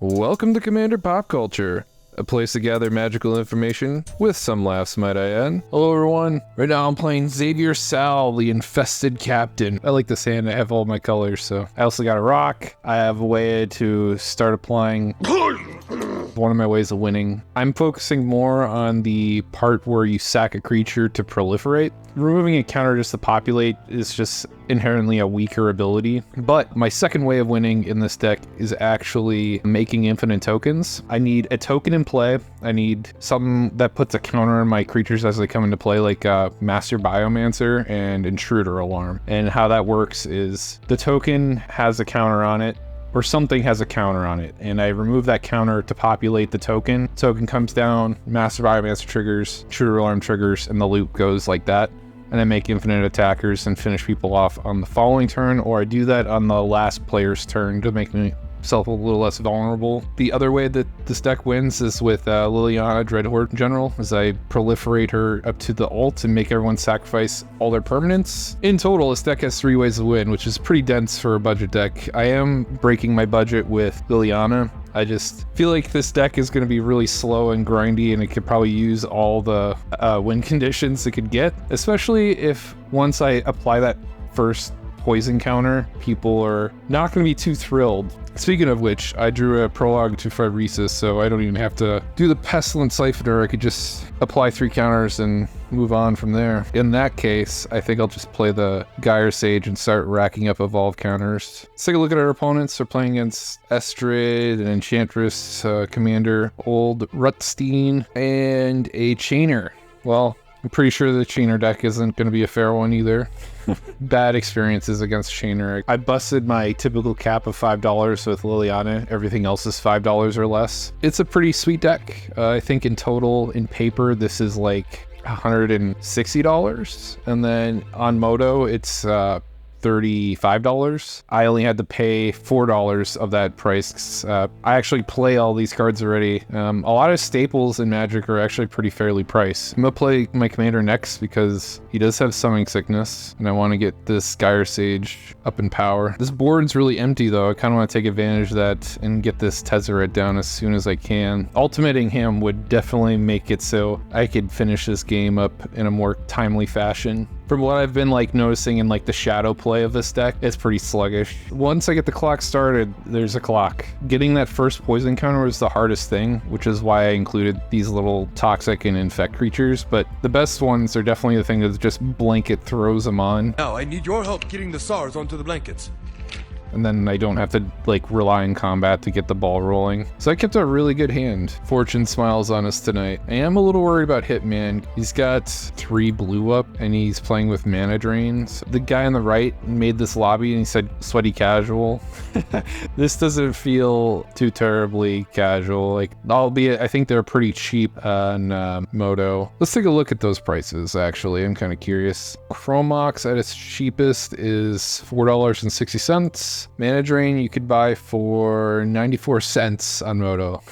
Welcome to Commander Pop Culture, a place to gather magical information with some laughs, might I add. Hello everyone, right now I'm playing Xavier Sal, the Infested Captain. I like this hand, I have all my colors, so. I also got a rock. I have a way to start applying one of my ways of winning. I'm focusing more on the part where you sack a creature to proliferate. Removing a counter just to populate is just inherently a weaker ability. But my second way of winning in this deck is actually making infinite tokens. I need a token in play. I need something that puts a counter on my creatures as they come into play, like Master Biomancer and Intruder Alarm. And how that works is the token has a counter on it, or something has a counter on it, and I remove that counter to populate the token. Token comes down, Master Biomancer triggers, Intruder Alarm triggers, and the loop goes like that. And I make infinite attackers and finish people off on the following turn, or I do that on the last player's turn to make myself a little less vulnerable. The other way that this deck wins is with Liliana Dreadhorde General, as I proliferate her up to the ult and make everyone sacrifice all their permanents. In total, this deck has 3 ways to win, which is pretty dense for a budget deck. I am breaking my budget with Liliana. I just feel like this deck is going to be really slow and grindy, and it could probably use all the win conditions it could get, especially if once I apply that first poison counter, people are not going to be too thrilled. Speaking of which, I drew a prologue to Phyrexis, so I don't even have to do the Pestilent Siphoner. I could just apply 3 counters and move on from there. In that case, I think I'll just play the Gyre Sage and start racking up evolve counters. Let's take a look at our opponents. They're playing against Estrid, an Enchantress, Commander, Old Rutsein, and a Chainer. Well, I'm pretty sure the Chainer deck isn't going to be a fair one either. Bad experiences against Chainer. I busted my typical cap of $5 with Liliana. Everything else is $5 or less. It's a pretty sweet deck. I think in total, in paper, this is like $160. And then on Moto, it's $35. I only had to pay $4 of that price. I actually play all these cards already. A lot of staples in Magic are actually pretty fairly priced. I'm gonna play my commander next because he does have Summoning Sickness, and I want to get this Gyre Sage up in power. This board's really empty though. I kind of want to take advantage of that and get this Tezzeret down as soon as I can. Ultimating him would definitely make it so I could finish this game up in a more timely fashion. From what I've been noticing in the shadow play of this deck, it's pretty sluggish. Once I get the clock started, there's a clock. Getting that first poison counter was the hardest thing, which is why I included these little toxic and infect creatures, but the best ones are definitely the thing that just blanket throws them on. Now I need your help getting the SARS onto the blankets. And then I don't have to rely on combat to get the ball rolling. So I kept a really good hand. Fortune smiles on us tonight. I am a little worried about Hitman. He's got 3 blue up and he's playing with mana drains. The guy on the right made this lobby and he said sweaty casual. This doesn't feel too terribly casual. Albeit I think they're pretty cheap on Moto. Let's take a look at those prices actually. I'm kind of curious. Chromox at its cheapest is $4.60. Mana Drain you could buy for 94 cents on Moto.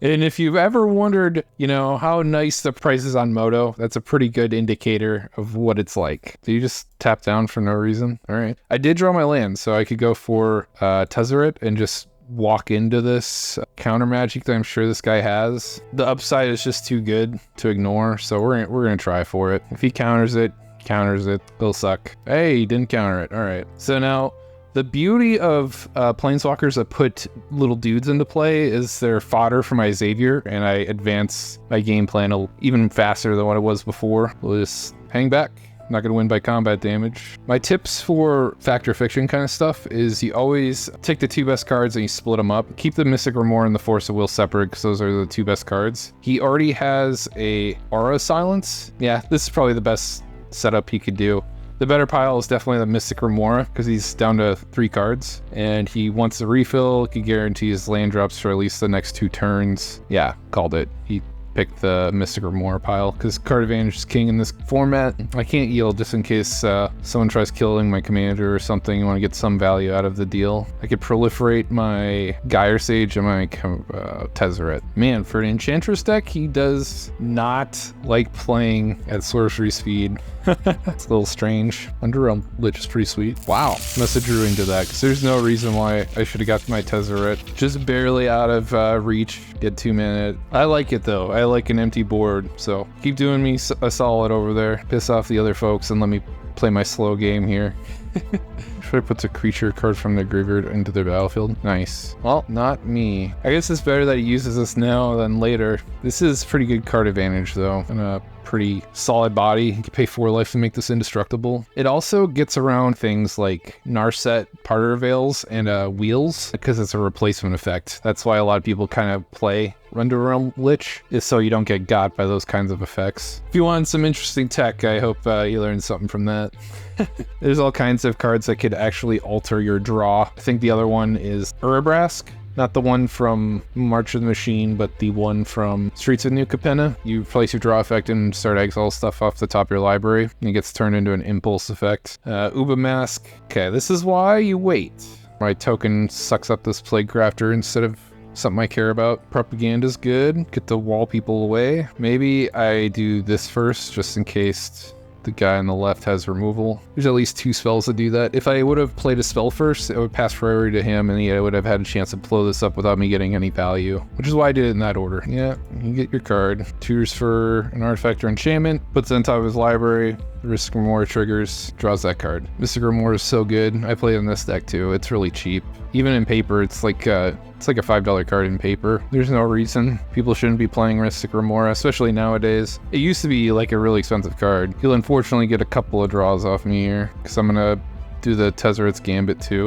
And if you've ever wondered, how nice the price is on Moto, that's a pretty good indicator of what it's like. Do you just tap down for no reason? All right. I did draw my land, so I could go for Tezzeret and just walk into this counter magic that I'm sure this guy has. The upside is just too good to ignore, so we're gonna try for it. If he counters it, it'll suck. Hey, he didn't counter it. All right. So now, the beauty of planeswalkers that put little dudes into play is they're fodder for my Xavier, and I advance my game plan even faster than what it was before. We'll just hang back. Not going to win by combat damage. My tips for Fact or Fiction kind of stuff is you always take the 2 best cards and you split them up. Keep the Mystic Remora and the Force of Will separate because those are the 2 best cards. He already has a Aura Silence. Yeah, this is probably the best setup he could do. The better pile is definitely the Mystic Remora because he's down to 3 cards and he wants to refill. He guarantees land drops for at least the next 2 turns. Yeah, called it. He picked the Mystic Remora pile because card advantage is king in this format. I can't yield just in case someone tries killing my commander or something. You want to get some value out of the deal. I could proliferate my Gyre Sage and my Tezzeret. Man, for an Enchantress deck, he does not like playing at sorcery speed. It's a little strange. Underrealm Lich is pretty sweet. Wow. Must have drew into that, because there's no reason why I should have got my Tezzeret. Just barely out of reach. Get 2 mana. I like it though. I like an empty board. So keep doing me a solid over there. Piss off the other folks and let me play my slow game here. Should I put a creature card from the graveyard into the battlefield? Nice. Well, not me. I guess it's better that he uses this now than later. This is pretty good card advantage though, and a pretty solid body. You can pay 4 life to make this indestructible. It also gets around things like Narset, Parter Veils, and Wheels, because it's a replacement effect. That's why a lot of people kind of play Underrealm Lich, is so you don't get got by those kinds of effects. If you want some interesting tech, I hope you learned something from that. There's all kinds of cards that could actually alter your draw. I think the other one is Urabrask. Not the one from March of the Machine, but the one from Streets of New Capenna. You place your draw effect and start exile stuff off the top of your library, and it gets turned into an impulse effect. Uba Mask. Okay, this is why you wait. My token sucks up this Plague Crafter instead of something I care about. Propaganda's good. Get the wall people away. Maybe I do this first, just in case the guy on the left has removal. There's at least 2 spells to do that. If I would have played a spell first, it would pass priority to him, and he would have had a chance to blow this up without me getting any value, which is why I did it in that order. Yeah, you get your card. Tutors for an artifact or enchantment, puts it on top of his library. Risk Grimoire triggers, draws that card. Mystic Grimoire is so good. I play it in this deck too. It's really cheap. Even in paper, it's like a $5 card in paper. There's no reason people shouldn't be playing Mystic Grimoire, especially nowadays. It used to be like a really expensive card. You'll unfortunately get a couple of draws off me here, because I'm gonna do the Tezzeret's Gambit too.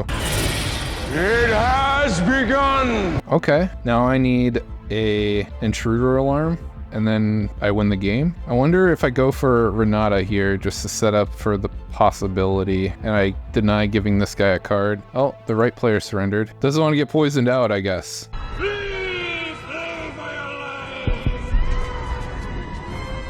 It has begun! Okay, now I need a Intruder Alarm, and then I win the game. I wonder if I go for Renata here just to set up for the possibility, and I deny giving this guy a card. Oh, the right player surrendered. Doesn't want to get poisoned out, I guess. Please play for your life!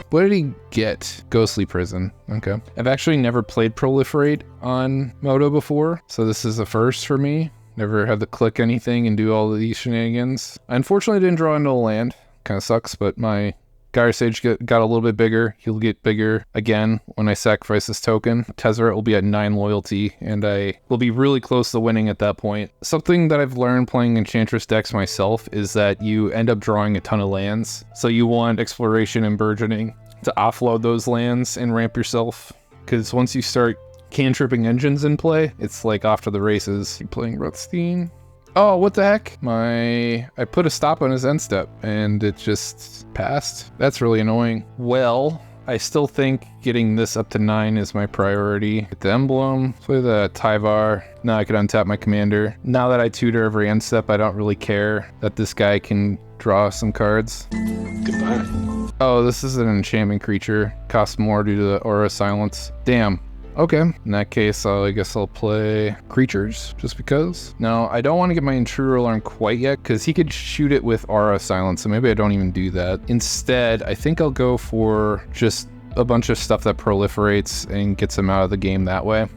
What did he get? Ghostly Prison. Okay. I've actually never played Proliferate on Moto before, so this is a first for me. Never had to click anything and do all of these shenanigans. I unfortunately didn't draw into a land. Kind of sucks, but my Gyre Sage got a little bit bigger. He'll get bigger again when I sacrifice this token. Tezzeret will be at 9 loyalty, and I will be really close to winning at that point. Something that I've learned playing Enchantress decks myself is that you end up drawing a ton of lands. So you want Exploration and Burgeoning to offload those lands and ramp yourself. Because once you start cantripping engines in play, it's like off to the races. You're playing Rutsein. Oh, what the heck? I put a stop on his end step and it just passed. That's really annoying. Well, I still think getting this up to 9 is my priority. Get the emblem, play the Tyvar. Now I could untap my commander. Now that I tutor every end step, I don't really care that this guy can draw some cards. Goodbye. Oh, this is an enchantment creature. Costs more due to the Aura Silence. Damn. Okay, in that case, I guess I'll play creatures, just because. Now, I don't want to get my Intruder Alarm quite yet, because he could shoot it with Aura Silence, so maybe I don't even do that. Instead, I think I'll go for just a bunch of stuff that proliferates and gets him out of the game that way.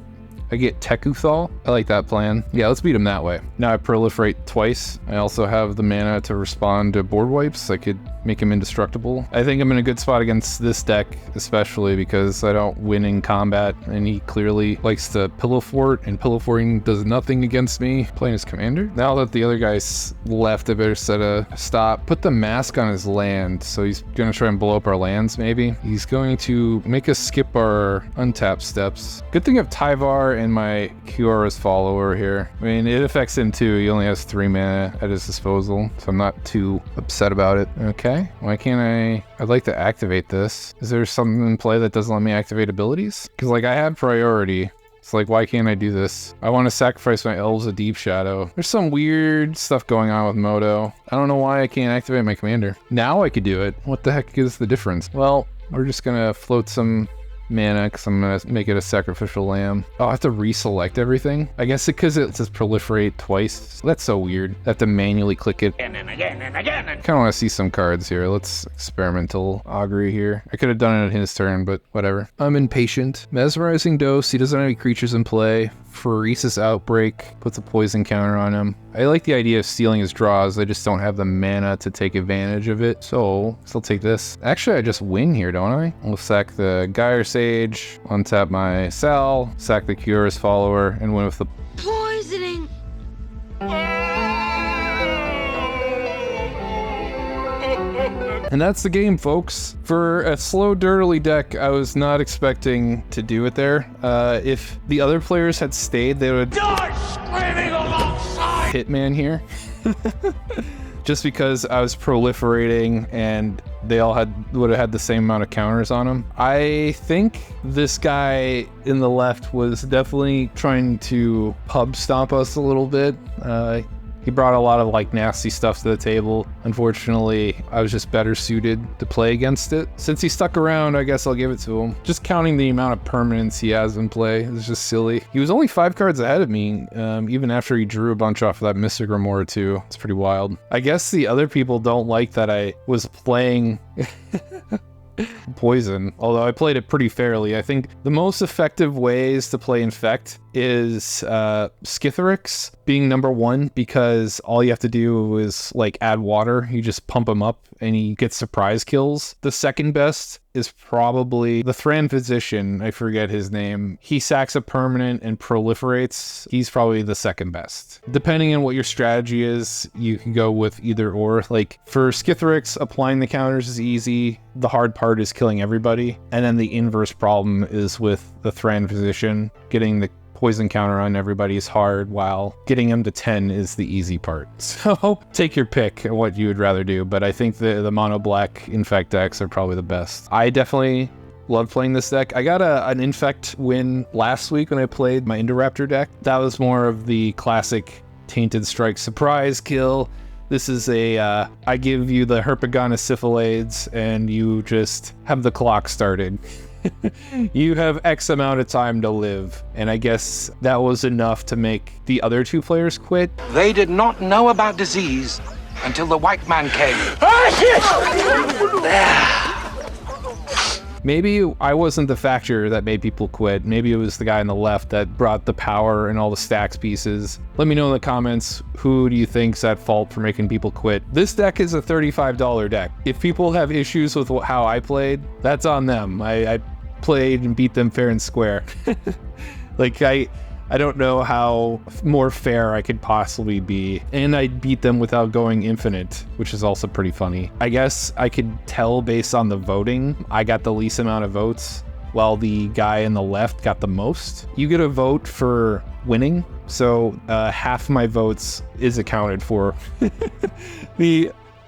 I get Tekuthal. I like that plan. Yeah, let's beat him that way. Now I proliferate twice. I also have the mana to respond to board wipes. I could make him indestructible. I think I'm in a good spot against this deck, especially because I don't win in combat, and he clearly likes to Pillow Fort, and Pillow Forting does nothing against me playing his commander. Now that the other guy's left, I better set a stop. Put the mask on his land, so he's gonna try and blow up our lands, maybe. He's going to make us skip our untap steps. Good thing I have Tyvar and my Kiора's follower here. I mean, it affects him too. He only has 3 mana at his disposal, so I'm not too upset about it. Okay, why can't I'd like to activate this. Is there something in play that doesn't let me activate abilities? Because like I have priority. It's like, why can't I do this? I want to sacrifice my Elves of Deep Shadow. There's some weird stuff going on with Moto. I don't know why I can't activate my commander. Now I could do it. What the heck is the difference? Well, we're just gonna float some mana because I'm gonna make it a sacrificial lamb. Oh, I have to reselect everything? I guess because it says proliferate twice. That's so weird. I have to manually click it again and again and again. I kind of want to see some cards here. Let's experimental augury here. I could have done it at his turn, but whatever. I'm impatient. Mesmerizing Dose. He doesn't have any creatures in play. Pheresis Outbreak puts a poison counter on him. I like the idea of stealing his draws. I just don't have the mana to take advantage of it. So I'll take this. Actually, I just win here, don't I? I'll sack the Gyre Sage, untap my Sal, sack the Curious Follower, and win with the Poisoning. And that's the game, folks. For a slow, dirtily deck, I was not expecting to do it there. If the other players had stayed, they would Die screaming alongside! Hitman here. Just because I was proliferating and they all would have had the same amount of counters on them. I think this guy in the left was definitely trying to pub stomp us a little bit. He brought a lot of like nasty stuff to the table. Unfortunately, I was just better suited to play against it. Since he stuck around, I guess I'll give it to him. Just counting the amount of permanents he has in play is just silly. He was only 5 cards ahead of me, even after he drew a bunch off of that Mystic Grimoire too. It's pretty wild. I guess the other people don't like that I was playing poison, although I played it pretty fairly. I think the most effective ways to play Infect is Skithiryx being number 1, because all you have to do is like add water. You just pump him up and he gets surprise kills. The second best is probably the Thran Physician. I forget his name. He sacks a permanent and proliferates. He's probably the second best. Depending on what your strategy is, you can go with either or. Like for Skithiryx, applying the counters is easy. The hard part is killing everybody. And then the inverse problem is with the Thran Physician. Getting the poison counter on everybody is hard, while getting him to 10 is the easy part. So take your pick of what you would rather do, but I think the mono black Infect decks are probably the best. I definitely love playing this deck. I got an Infect win last week when I played my Indoraptor deck. That was more of the classic Tainted Strike surprise kill. This is a, I give you the Herpagonosyphilaids and you just have the clock started. You have X amount of time to live, and I guess that was enough to make the other 2 players quit. They did not know about disease until the white man came. Maybe I wasn't the factor that made people quit. Maybe it was the guy on the left that brought the power and all the stacks pieces. Let me know in the comments, who do you think's at fault for making people quit? This deck is a $35 deck. If people have issues with how I played, that's on them. I played and beat them fair and square. Like I don't know how more fair I could possibly be. And I beat them without going infinite, which is also pretty funny. I guess I could tell based on the voting, I got the least amount of votes, while the guy on the left got the most. You get a vote for winning, so half my votes is accounted for.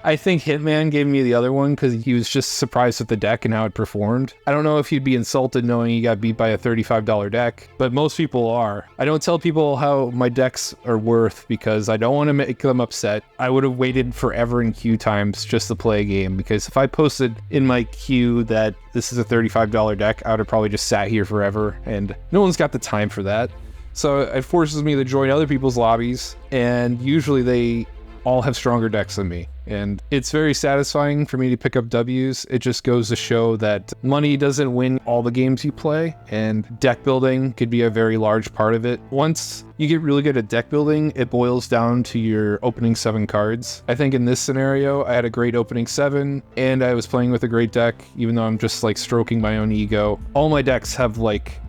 I think Hitman gave me the other one because he was just surprised with the deck and how it performed. I don't know if he'd be insulted knowing he got beat by a $35 deck, but most people are. I don't tell people how my decks are worth because I don't want to make them upset. I would have waited forever in queue times just to play a game, because if I posted in my queue that this is a $35 deck, I would have probably just sat here forever, and no one's got the time for that. So it forces me to join other people's lobbies, and usually they all have stronger decks than me. And it's very satisfying for me to pick up W's. It just goes to show that money doesn't win all the games you play, and deck building could be a very large part of it. Once you get really good at deck building, it boils down to your opening 7 cards. I think in this scenario, I had a great opening 7, and I was playing with a great deck, even though I'm just like stroking my own ego. All my decks have like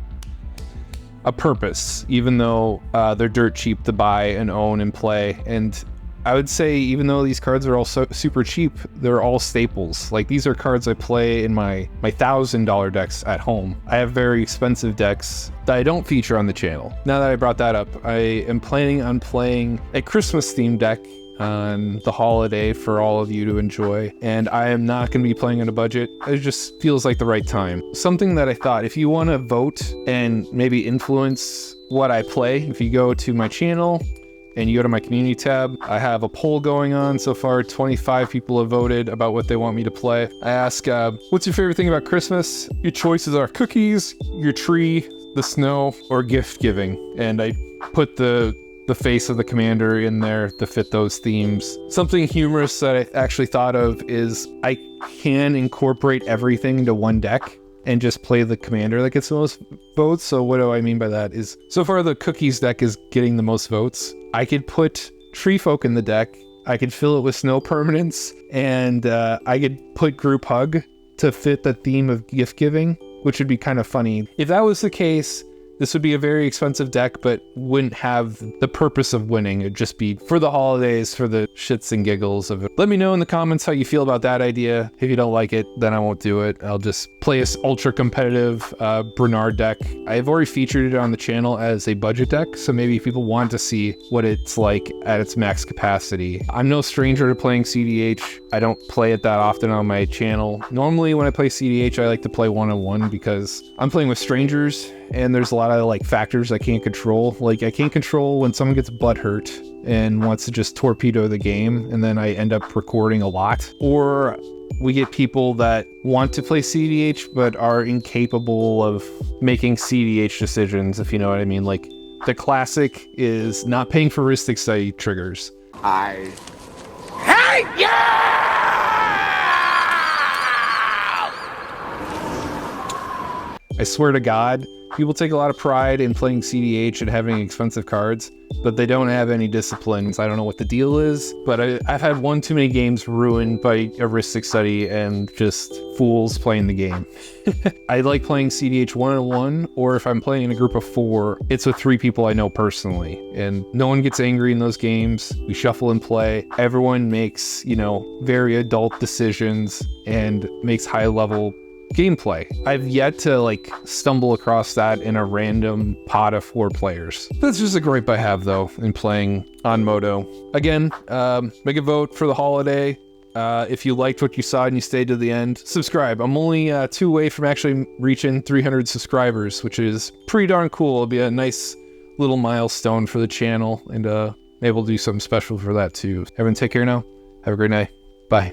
a purpose, even though they're dirt cheap to buy and own and play. And I would say, even though these cards are all super cheap, they're all staples. Like, these are cards I play in my $1,000 decks at home. I have very expensive decks that I don't feature on the channel. Now that I brought that up, I am planning on playing a Christmas themed deck on the holiday for all of you to enjoy, and I am not going to be playing on a budget. It just feels like the right time. Something that I thought, if you want to vote and maybe influence what I play, if you go to my channel and you go to my community tab, I have a poll going on. So far, 25 people have voted about what they want me to play. I ask, what's your favorite thing about Christmas? Your choices are cookies, your tree, the snow, or gift giving. And I put the face of the commander in there to fit those themes. Something humorous that I actually thought of is I can incorporate everything into one deck. and just play the commander that gets the most votes. So what do I mean by that is, so far the cookies deck is getting the most votes. I could put Tree Folk in the deck. I could fill it with snow permanents, and I could put Group Hug to fit the theme of gift giving, which would be kind of funny. If that was the case, this would be a very expensive deck, but wouldn't have the purpose of winning. It'd just be for the holidays, for the shits and giggles of it. Let me know in the comments how you feel about that idea. If you don't like it, then I won't do it. I'll just play this ultra competitive Bernard deck. I've already featured it on the channel as a budget deck, so maybe if people want to see what it's like at its max capacity. I'm no stranger to playing CDH. I don't play it that often on my channel. Normally when I play CDH, I like to play one-on-one because I'm playing with strangers, and there's a lot of like factors I can't control. Like I can't control when someone gets butthurt and wants to just torpedo the game, and then I end up recording a lot. Or we get people that want to play CDH but are incapable of making CDH decisions, if you know what I mean. Like the classic is not paying for Ristic Study triggers. I hate you! I swear to God, people take a lot of pride in playing CDH and having expensive cards, but they don't have any disciplines. I don't know what the deal is, but I've had one too many games ruined by a Ristic Study and just fools playing the game. I like playing CDH one-on-one, or if I'm playing in a group of 4, it's with 3 people I know personally, and no one gets angry in those games. We shuffle and play. Everyone makes, you know, very adult decisions and makes high-level gameplay. I've yet to like stumble across that in a random pot of 4 players. That's just a gripe I have though in playing on Moto. Again, make a vote for the holiday. If you liked what you saw and you stayed to the end, subscribe. I'm only 2 away from actually reaching 300 subscribers, which is pretty darn cool. It'll be a nice little milestone for the channel, and maybe we'll do something special for that too. Everyone take care now. Have a great night. Bye.